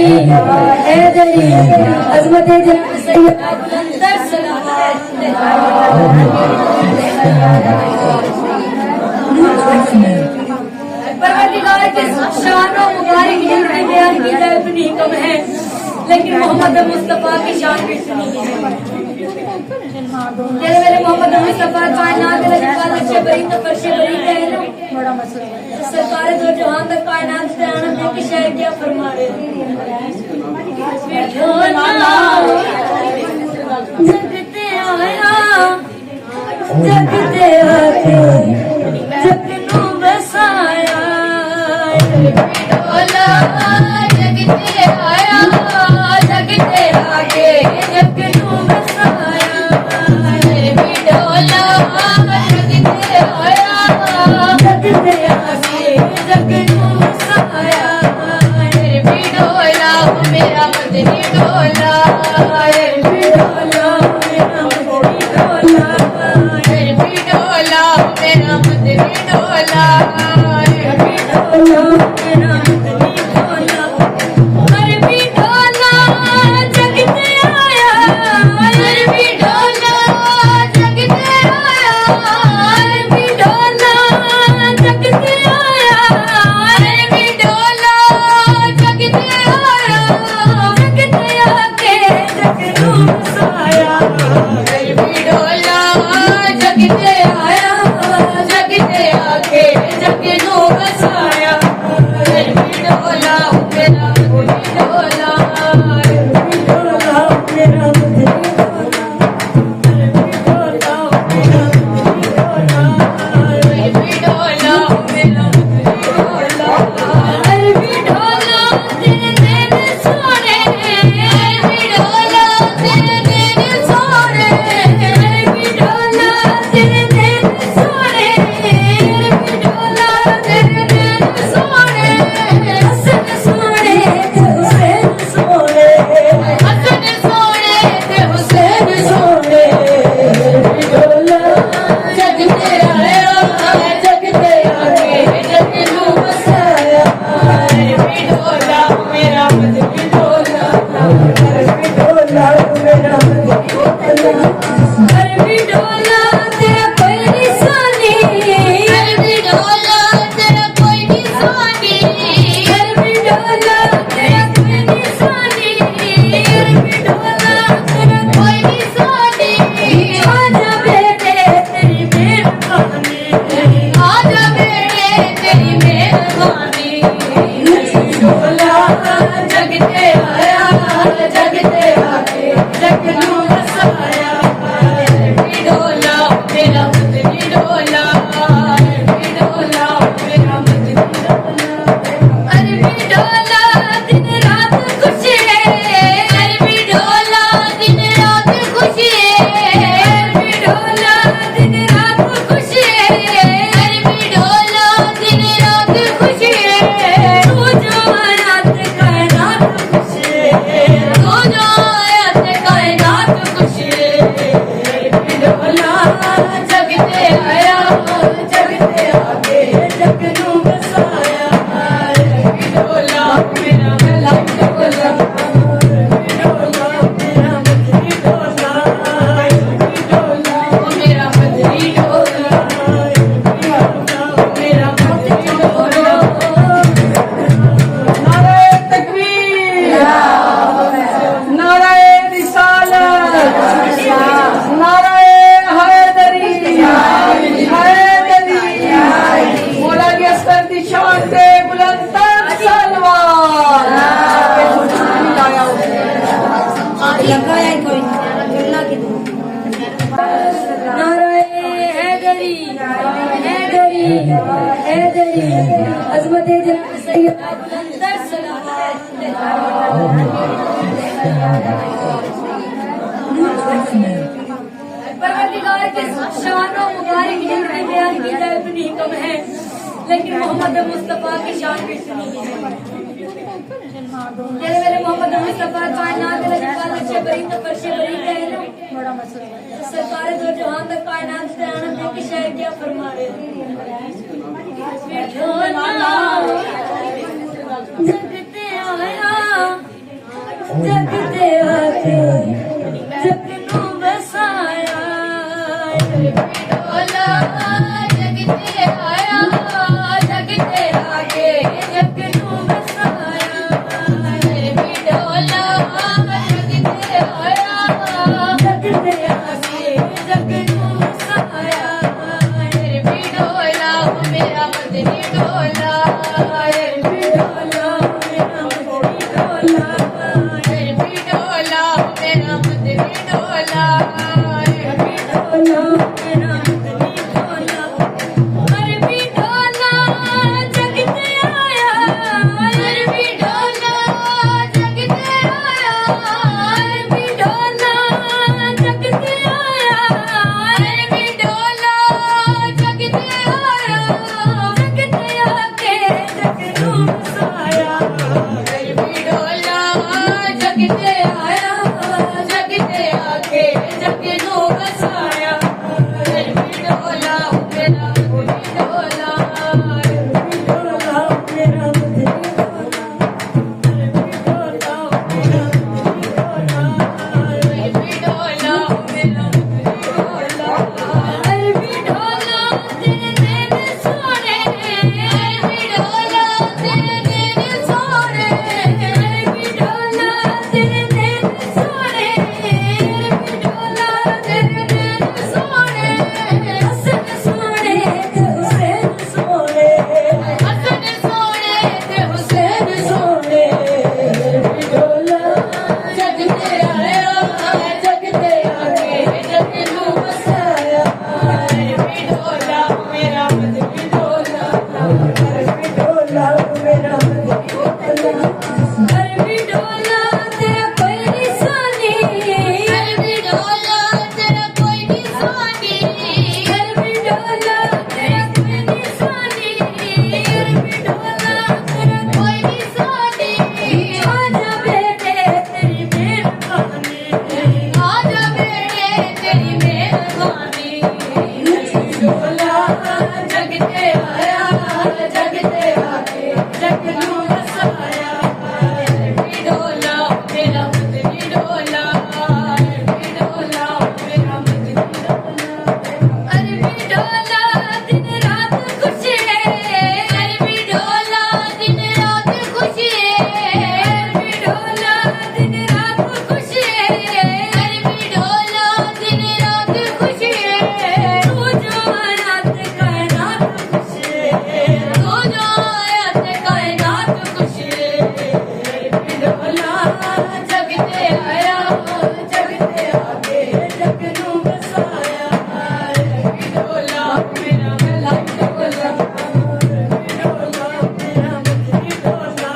हैदरी अजमत सैयद परवरदिगार के शान और मुबारक जिनके बयान की जाए उतनी कम है, लेकिन मोहम्मद मुस्तफा की शान भी इतनी है। जैसे मेरे मोहम्मद मुस्तफा कायनात के बरी तो फर्श बरी है ना, बड़ा मसला सरकार दो जहां तक कायनात से आना है कि शायद क्या फरमा रहे जगते आया जगते आके जगनू बसाया जगते आया जगते आके जगनू बसाया बिडोला जगते आया जगते आके जगनू बसाया बिडोला मेरा मदनी डोला बिडोला मेरा मदनी डोला बिडोला मेरा मदनी डोला बिडोला मेरा मदनी डोला अरे बिडोला जगते आया अरे बिडोला जगते आया अरे बिडोला जगते आया अरे बिडोला जगते आया जगते आके जगनू बसाया अरे बिडोला जगते आया जगते आके जगनू बसाया अरे बिडोला मेरा मदनी डोला बिडोला मेरा मदनी डोला बिडोला मेरा मदनी डोला बिडोला मेरा मदनी डोला अरे बिडोला तेरे नैन सोने बिडोला तेरे नैन सोने बिडोला तेरे नैन सोने बिडोला तेरे नैन सोने हसन सोने ते हुसैन सोने हसन सोने ते हुसैन सोने बिडोला जगते आया जगते आके जगनू बसाया बिडोला मेरा मदनी डोला बिडोला मेरा मदनी डोला अरे बिडोला तेरा कोई निशानी अरे बिडोला तेरा कोई निशानी अरे बिडोला तेरा कोई निशानी अरे बिडोला तेरा कोई निशानी आजा बेटे तेरी मेहरबानी आजा बेटे तेरी मेहरबानी बिडोला जगते आया जगते आके जगनू बसाया बिडोला मेरा मदनी डोला बिडोला मेरा मदनी डोला अरे बिडोला दिन रात खुशी है अरे बिडोला दिन रात खुशी है बिडोला दिन रात खुशी है अरे बिडोला दिन रात खुशी है तू जो रात कायनात खुशी है तू जो रात कायनात खुशी है बिडोला जगते आया जगते आके जगनू बसाया बिडोला मेरा मदनी डोला बिडोला मेरा मदनी डोला बिडोला मेरा मदनी डोला बिडोला मेरा मदनी डोला नारे तकबीर नारे रिसालत नारे हैदरी हैदरी मौला की अस्कर की शान से बुलंदतर सलवार लगाया कोई अल्लाह की नारे हैदरी हैदरी हैदरी अजमत सैयद परवरदिगार के शान और मुबारक जिनके बयान की जाए उतनी कम है, लेकिन मोहम्मद मुस्तफा की शान भी इतनी है। जैसे मेरे मोहम्मद मुस्तफा कायनात के बरी तो फर्श बरी है ना, बड़ा मसला सरकार दो जहां तक कायनात से आना है कि शायद क्या फरमा रहे जगते आया जगते आके जग नू बसाया ढोला जगते आया जगते आके जग नू बसाया ढोला जगते आया जगते आके जग नू बसाया ढोला मेरा मदनी ढोला ढोला मेरा मदनी ढोला ढोला मेरा मदनी ढोला ढोला मेरा मदनी ढोला अरबी ढोला जगते आया अरबी ढोला जगते आया अरबी ढोला जगते आया अरबी ढोला जगते आया जगते आके जग नू बसाया अरबी ढोला जगते आया जगते आके जग नू बसाया अरबी ढोला मेरा मदनी ढोला अरबी ढोला मेरा मदनी ढोला अरबी ढोला मेरा मदनी ढोला अरबी ढोला मेरा मदनी ढोला अरबी ढोला तेरे नैन सोने अरबी ढोला तेरे नैन सोने अरबी ढोला तेरे नैन सोने अरबी ढोला तेरे नैन सोने हसन सोने ते हुसैन सोने हसन सोने ते हुसैन सोने अरबी ढोला जगते आया जगते आके जग नू बसाया अरबी ढोला मेरा मदनी ढोला अरबी ढोला मेरा मदनी ढोला अरबी ढोला तेरा कोई निशानी अरबी ढोला तेरा कोई निशानी अरबी ढोला तेरा कोई निशानी अरबी ढोला तेरा कोई निशानी आजा बेटे तेरी मेहरबानी आजा बेटे तेरी मेहरबानी ढोला जगते आया जगते आके जग नू बसाया अरबी ढोला मेरा मदनी ढोला अरबी ढोला मेरा मदनी ढोला अरबी ढोला दिन रात खुशी है अरबी ढोला दिन रात खुशी है अरबी ढोला दिन रात खुशी है अरबी ढोला दिन रात खुशी है तू जो आयात कायनात खुशी है तू जो आयात कायनात खुशी है अरबी ढोला जगते आया जगते आके जग नू बसाया अरबी ढोला मेरा मदनी ढोला अरबी ढोला मेरा मदनी ढोला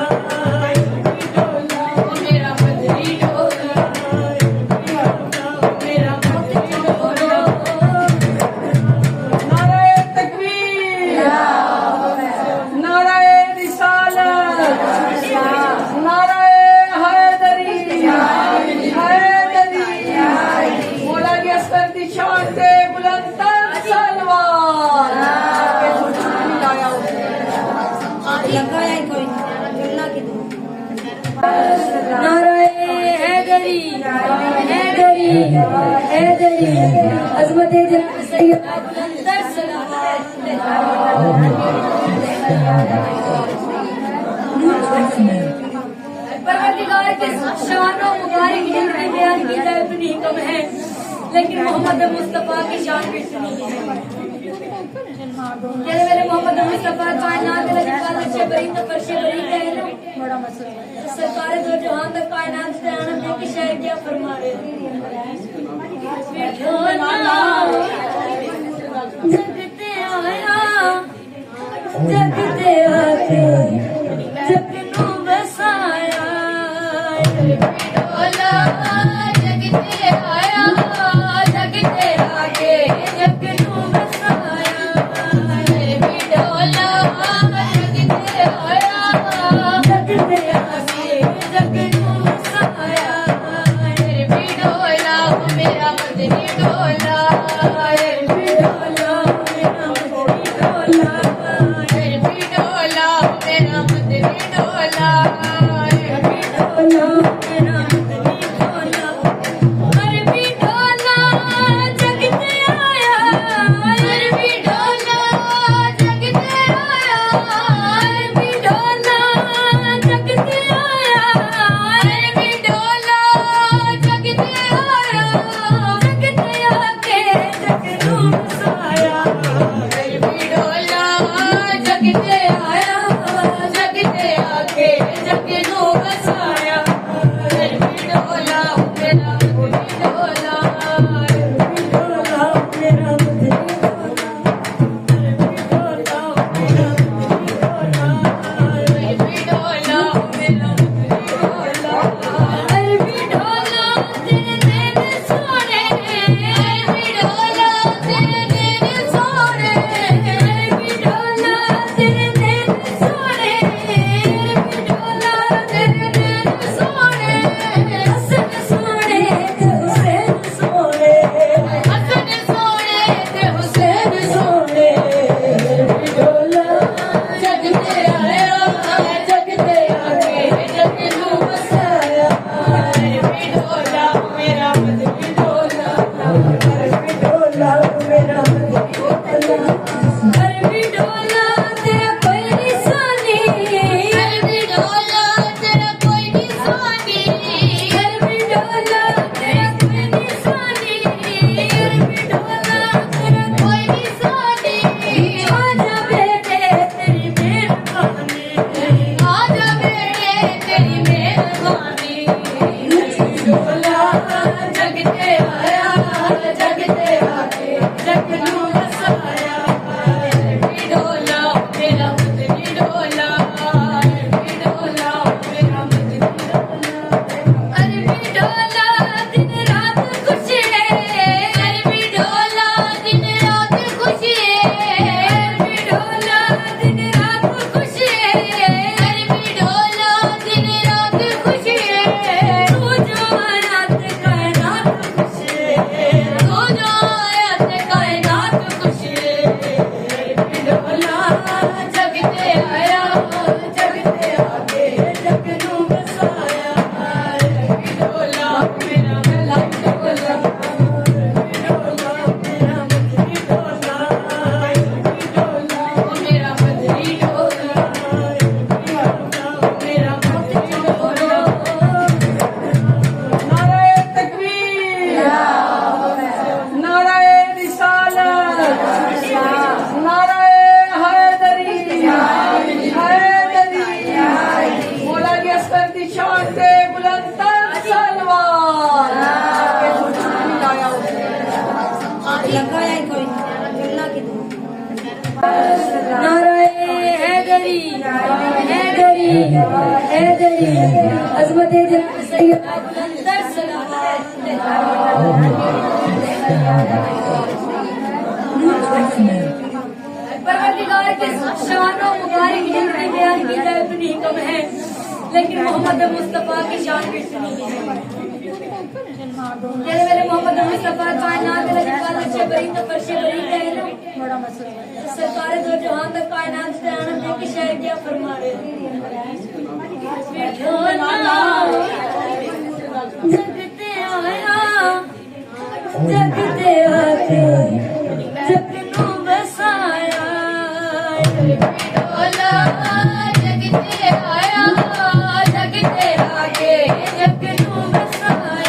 अरबी ढोला मेरा मदनी ढोला अरबी ढोला मेरा मदनी ढोला नाराए तकबीर नाराए रिसालत नाराए हैदरी हैदरी मौला की अस्कर की शान से बुलंदतर सलवार लगाया कोई अल्लाह की नाराए हैदरी हैदरी हैदरी अजमत जनाब सैयद बुलंदर परवरदिगार के शान और मुबारक जितने बयान की जाए उतनी कम है लेकिन मोहम्मद मुस्तफा की शान भी इतनी है जैसे मेरे मोहम्मद मुस्तफा कायनात के हिफाजत से बरी तो फर्श बरी का है ना बड़ा मसला सरकार दो जहां तक कायनात से आना है कि शायद क्या फरमा रहे जगते आया जगते आके जग नू बसाया ढोला जगते आया जगते आके जग नू बसाया ढोला जगते आया जगते आके जग नू बसाया ढोला मेरा मदनी ढोला मेरा मदनी ढोला हैदरी हैदरी हैदरी अजमत जनाब सैयद बुलंदर परवरदिगार के शान और मुबारक जितनी बयान की जाए उतनी ही कम है, लेकिन मोहम्मद मुस्तफा की शान भी सुनी है। जैसे मेरे मोहम्मद मुस्तफा कायनात के वाले से बड़ी तो फर्शे बड़ी है ना, बड़ा मसला है। सरकार दो जहां तक कायनात से आना है कि शहर क्या फरमा रहे जगते आया जगते आके जगनू बसाया जगते आया जगते आके जगनू बसाया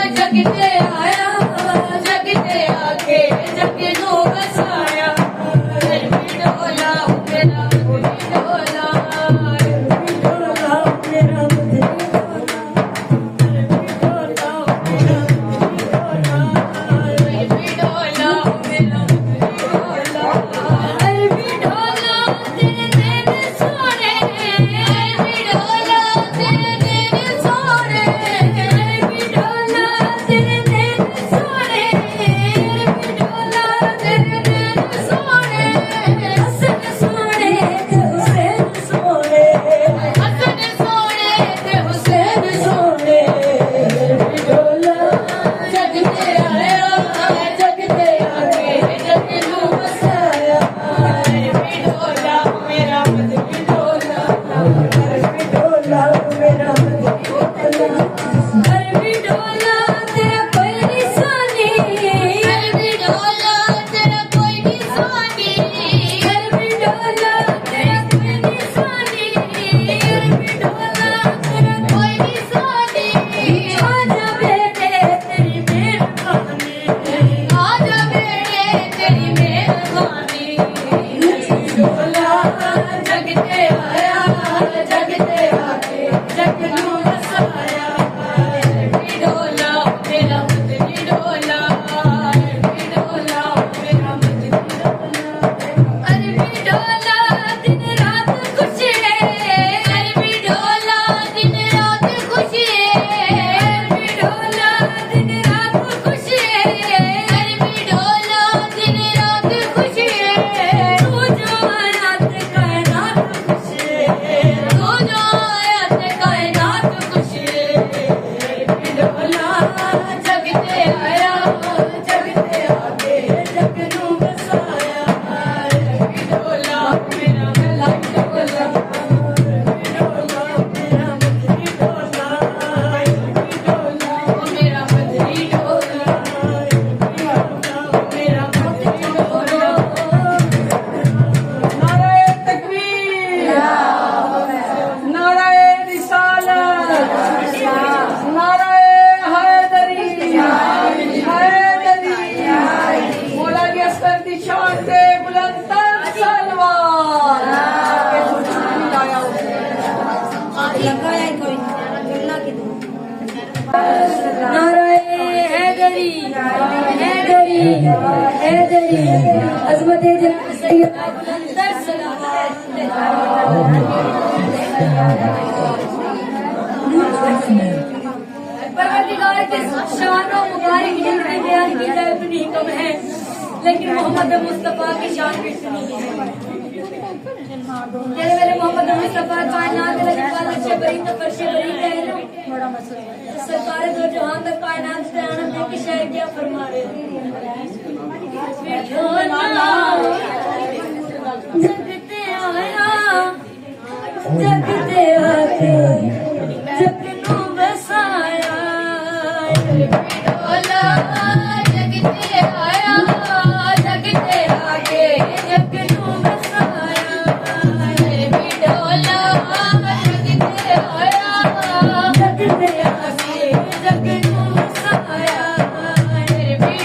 जगते आया जगते आके जगनू बसाया मेरा मदनी डोला अजमत जनाब सैयद बुलंदर परवरदिगार के शान और मुबारक जितनी बयान की जाए उतनी ही कम है, लेकिन मोहम्मद मुस्तफा की शान भी सुनी है। जैसे मेरे मोहम्मद मुस्तफा कायनात के वाले से बड़ी तो फर्शे बड़ी है ना, बड़ा मसला है। सरकार दो जहां तक कायनात से आना है कि शहर क्या फरमा रहे जगते आके जग नू बसाया ढोला जगते आया जगते आके जग नू बसाया ढोला जगते आया जगते आके जग नू बसाया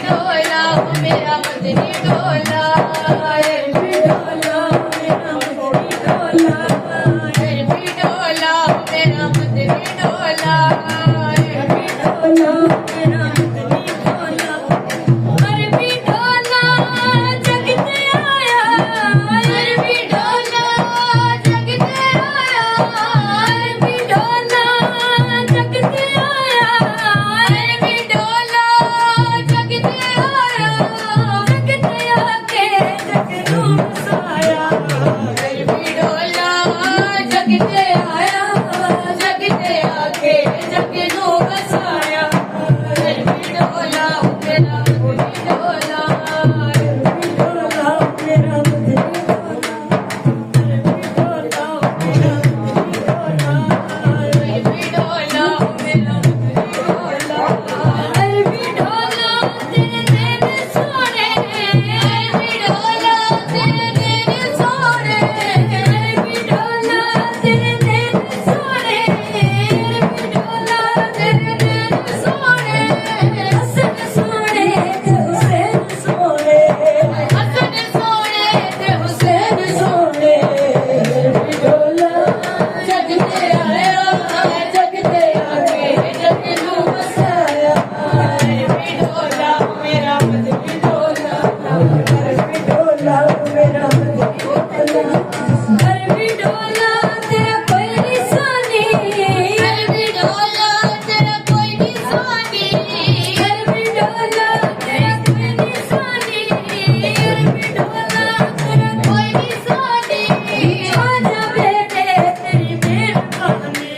ढोला मेरा मदनी ढोला ढोला मेरा मदनी ढोला ढोला मेरा मदनी ढोला ढोला मेरा मदनी ढोला अरबी ढोला जगते आया अरबी ढोला जगते आया अरबी ढोला जगते आया अरबी ढोला जगते आया जगते आके जग नू बसाया अरबी ढोला जगते आया जगते आके जग नू बसाया अरबी ढोला मेरा मदनी ढोला अरबी ढोला मेरा मदनी ढोला अरबी ढोला मेरा मदनी ढोला अरबी ढोला मेरा मदनी ढोला अरबी ढोला तेरे नैन सोने अरबी ढोला तेरे नैन सोने अरबी ढोला तेरे नैन सोने अरबी ढोला तेरे नैन सोने हसन सोने ते हुसैन सोने हसन सोने ते हुसैन सोने अरबी ढोला जगते आया जगते आके जग नू बसाया अरबी ढोला मेरा मदनी ढोला अरबी ढोला मेरा मदनी ढोला अरबी ढोला तेरा कोई निशानी अरबी ढोला तेरा कोई निशानी अरबी ढोला तेरा कोई निशानी अरबी ढोला तेरा कोई निशानी आजा बेटे तेरी मेहरबानी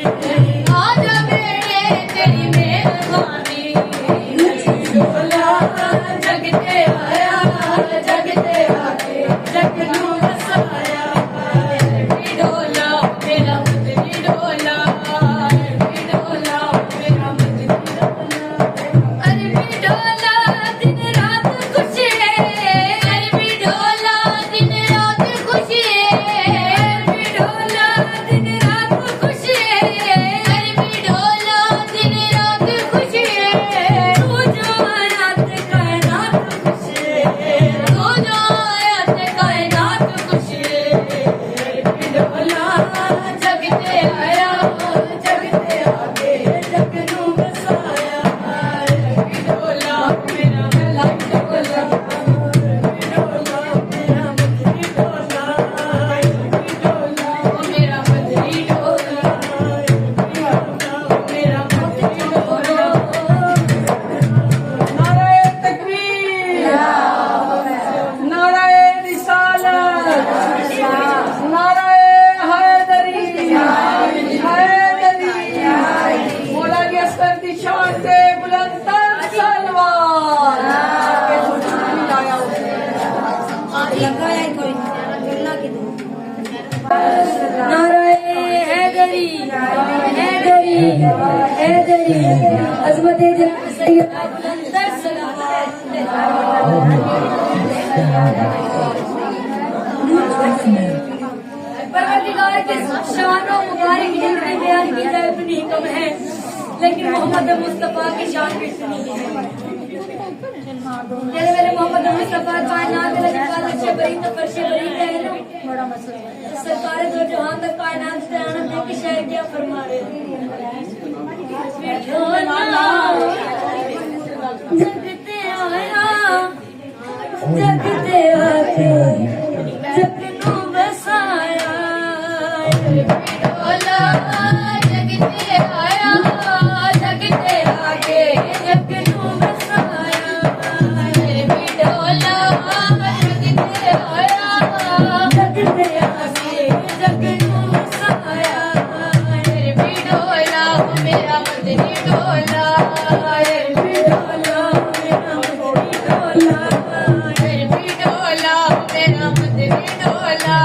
आजा बेटे तेरी मेहरबानी ढोला जगते आया जगते आके जग नू बसाया अरबी ढोला मेरा मदनी ढोला अरबी ढोला मेरा मदनी ढोला अरबी ढोला दिन रात खुशी अरबी ढोला दिन रात खुशी अरबी ढोला दिन रात खुशी अरबी ढोला दिन रात खुशी तू जो आयात कायनात खुशी तू जो आयात कायनात खुशी अरबी ढोला जगते आया जगते आके जग नू बसाया अरबी ढोला मेरा मदनी ढोला अरबी ढोला मेरा मदनी ढोला अरबी ढोला मेरा मदनी ढोला अरबी ढोला मेरा मदनी ढोला नाराए तकबीर नाराए रिसालत नाराए हैदरी हैदरी मौला की अस्कर की शान से बुलंदतर सलवार लगाया कोई अल्लाह की नाराए हैदरी हैदरी हैदरी अजमत जनाब सैयद बुलंदर परवरदिगार के शान और मुबारक जितने बयान की जाए उतनी कम है लेकिन मोहम्मद मुस्तफा की शान भी इतनी है जैसे मेरे मोहम्मद मुस्तफा कायनात के बरी तो फर्श बरी का है ना बड़ा मसला सरकार दो जहां तक कायनात से आना है कि शायद क्या फरमा रहे जगते आया जगते आके जग नू बसाया ढोला जगते आया जगते आके जग नू बसाया ढोला जगते आया जगते आके जग नू बसाया ढोला मेरा मदनी ढोला मेरा मदनी ढोला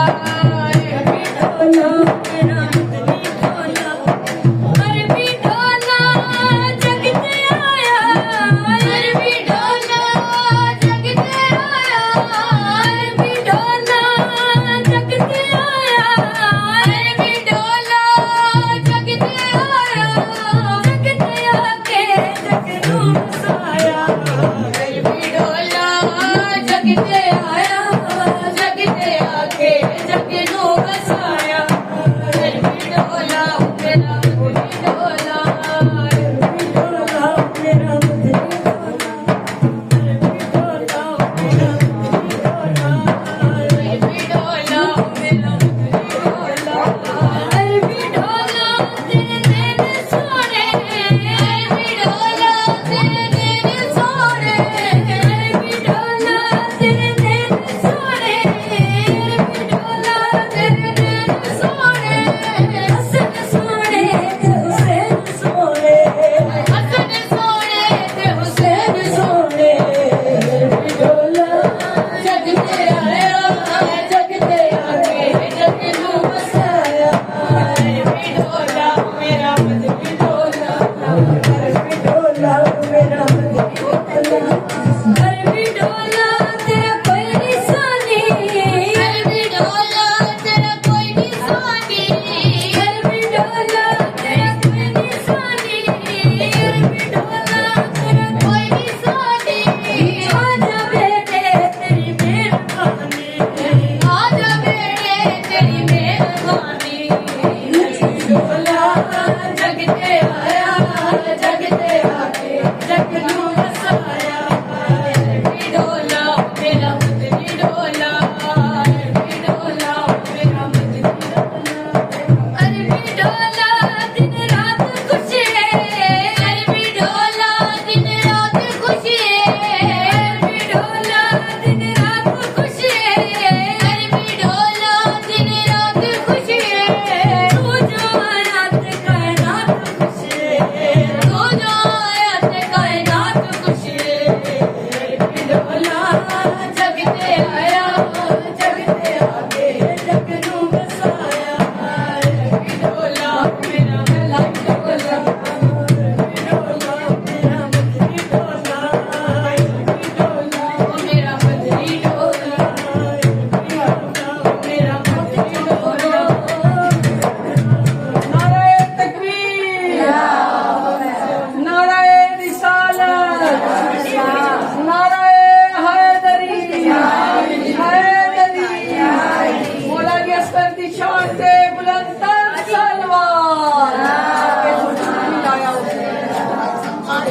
शान से बुलंदतर सलवार।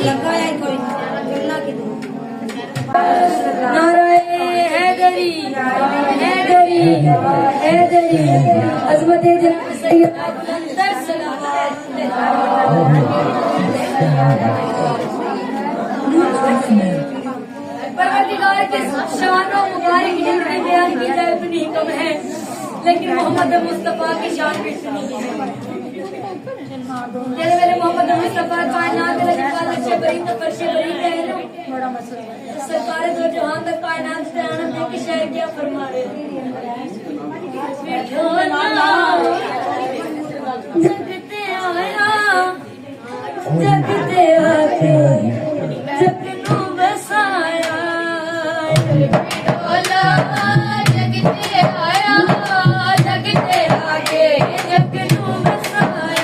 लगाया ही कोई अल्लाह की दुआ। नारे हैदरी हैदरी हैदरी अज़मत जनाब सैयद बुलंदतर सलवार। परवरदिगार के शान और मुबारक जितने बयान की जाए उतनी कम है, लेकिन मोहम्मद मुस्तफा की शान भी इतनी है। जैसे मेरे मोहम्मद मुस्तफा कायनात से बड़ी तो फर्शे बड़ी है ना, बड़ा मसला है। सरकार दो जहां तक कायनात से आना है कि शायद क्या फरमा रहे जगते आया जगते आके जगनू बसाया जगते आया जगते आके जगनू बसाया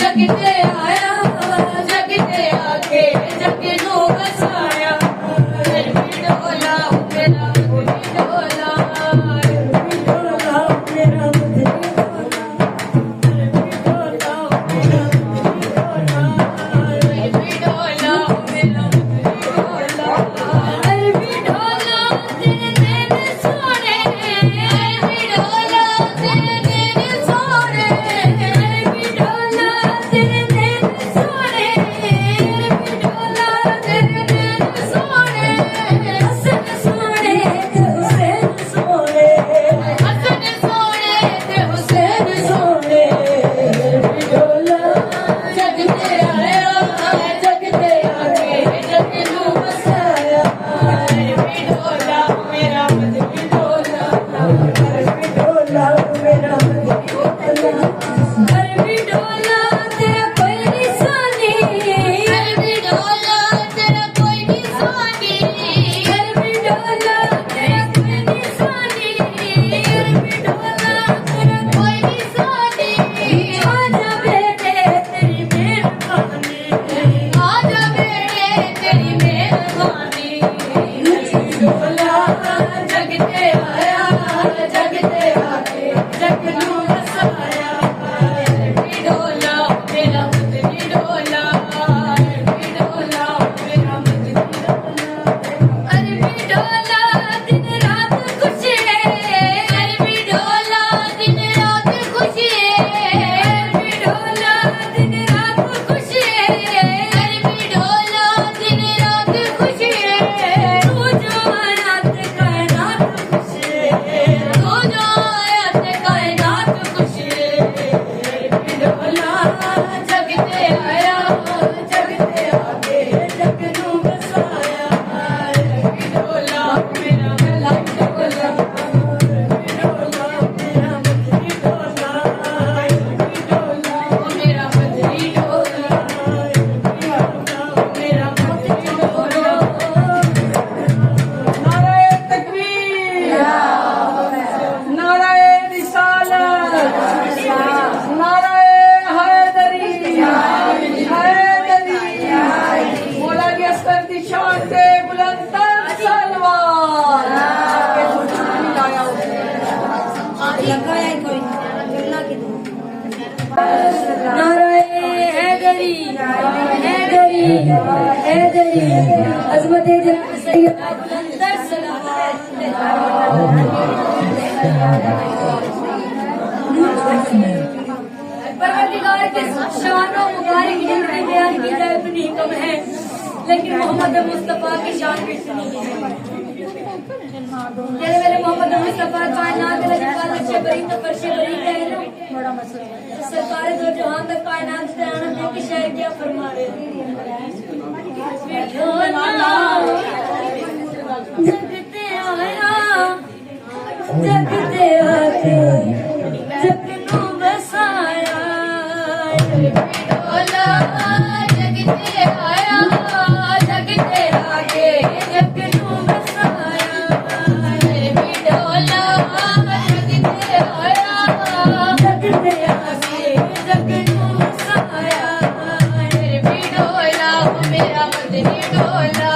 जगते आया जगते आके जगनू बसाया मेरा मदनी डोला अज़मत जनाब सैयद बुलंदतर सलवार। परवरदिगार के शान और मुबारक जितने बयान की जाए उतनी कम है, लेकिन मोहम्मद मुस्तफा की शान भी इतनी है। जैसे मेरे मोहम्मद मुस्तफा कायनात बरी न फर्शे बरी कहे ना बड़ा मसला सरकार दो जहान तक कायनात से आना है कि शायद क्या फरमा रहे जगते आया जगते आके जगनू बसाया जगते आया जगते आके जगनू बसाया जगते आया जगते आके जगनू बसाया मेरा मदनी डोला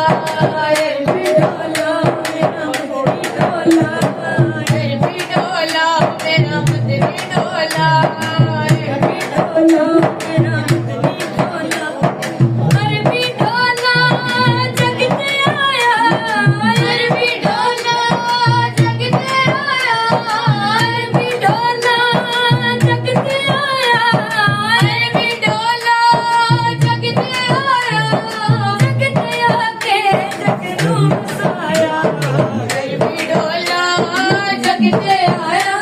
जगते आया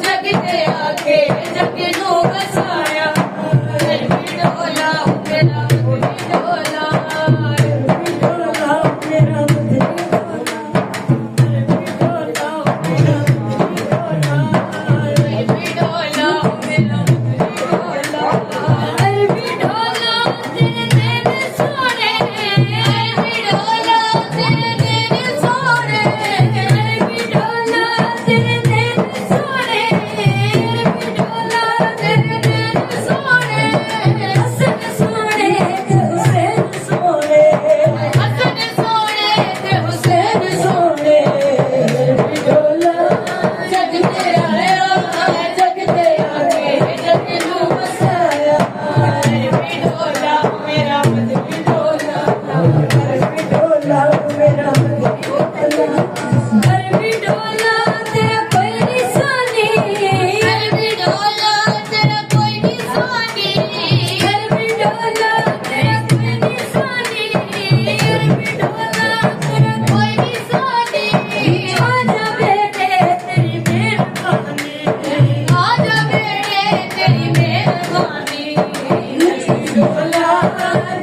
जगते आके जगनू बसाया डोला मेरा डोला डोला मेरा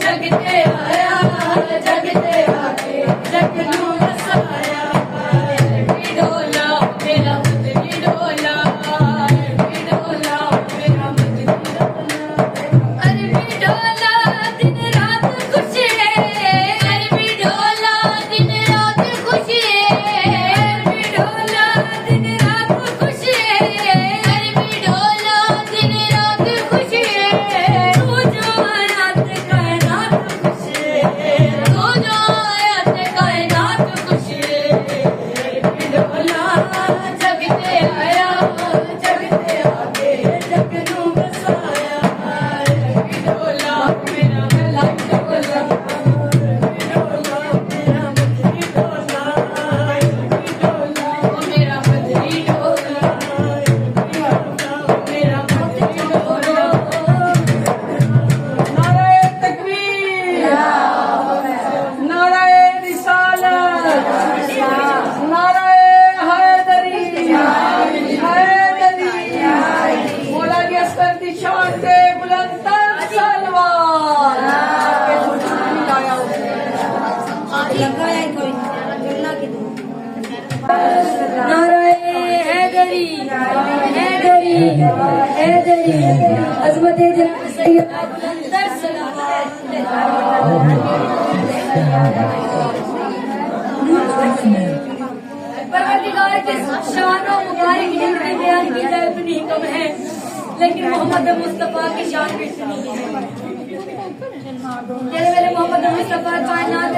जगते आया जगते आके जगनू बसाया डोला मेरा मदनी डोला डोला मेरा मदनी अरबी डोला दिन रात खुशी अरबी डोला दिन रात खुशी अरबी डोला दिन रात खुशी अरबी डोला दिन रात खुशी तू जो रात कायनात खुशी तू जो रात कायनात खुशी डोला जगते आया जगते आके जगनू बसाया डोला मेरा डोला डोला मेरा मदनी डोला डोला मेरा मदनी डोला मेरा मदनी डोला नाराए तकबीर नाराए रिसालत नाराए हैदरी हैदरी मौला की अस्कर की शान से बुलंदतर सलवार नाराए हैदरी हैदरी हैदरी अजमत जनाब सैयद बुलंदर परवरदिगार के शान और मुबारक जितने बयान की जाए उतनी ही कम है, लेकिन मोहम्मद मुस्तफा की शान भी इतनी ही है। मेरे मोहम्मद मुस्तफा कायनात